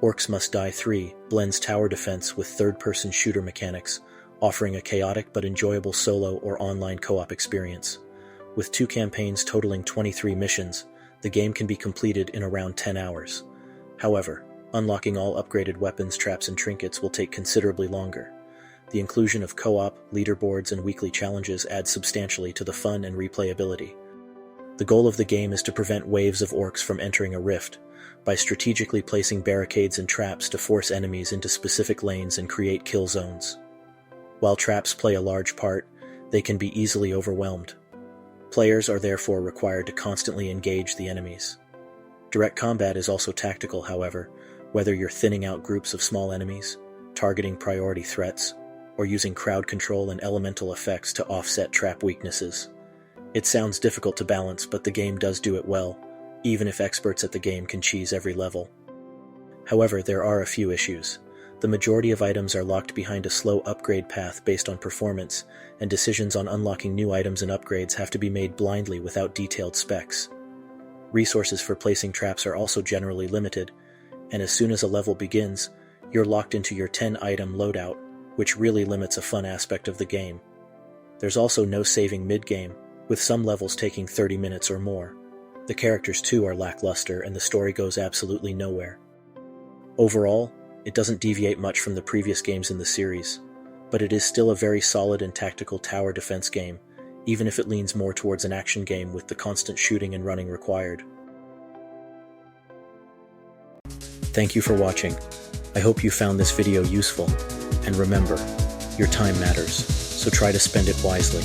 Orcs Must Die 3 blends tower defense with third-person shooter mechanics, offering a chaotic but enjoyable solo or online co-op experience. With 2 campaigns totaling 23 missions, the game can be completed in around 10 hours. However, unlocking all upgraded weapons, traps, and trinkets will take considerably longer. The inclusion of co-op, leaderboards, and weekly challenges adds substantially to the fun and replayability. The goal of the game is to prevent waves of orcs from entering a rift, by strategically placing barricades and traps to force enemies into specific lanes and create kill zones. While traps play a large part, they can be easily overwhelmed. Players are therefore required to constantly engage the enemies. Direct combat is also tactical, however, whether you're thinning out groups of small enemies, targeting priority threats, or using crowd control and elemental effects to offset trap weaknesses. It sounds difficult to balance, but the game does do it well, even if experts at the game can cheese every level. However, there are a few issues. The majority of items are locked behind a slow upgrade path based on performance, and decisions on unlocking new items and upgrades have to be made blindly without detailed specs. Resources for placing traps are also generally limited, and as soon as a level begins, you're locked into your 10-item loadout, which really limits a fun aspect of the game. There's also no saving mid-game, with some levels taking 30 minutes or more. The characters too are lackluster, and the story goes absolutely nowhere. Overall, it doesn't deviate much from the previous games in the series, but it is still a very solid and tactical tower defense game, even if it leans more towards an action game with the constant shooting and running required. Thank you for watching. I hope you found this video useful, and remember, your time matters, so try to spend it wisely.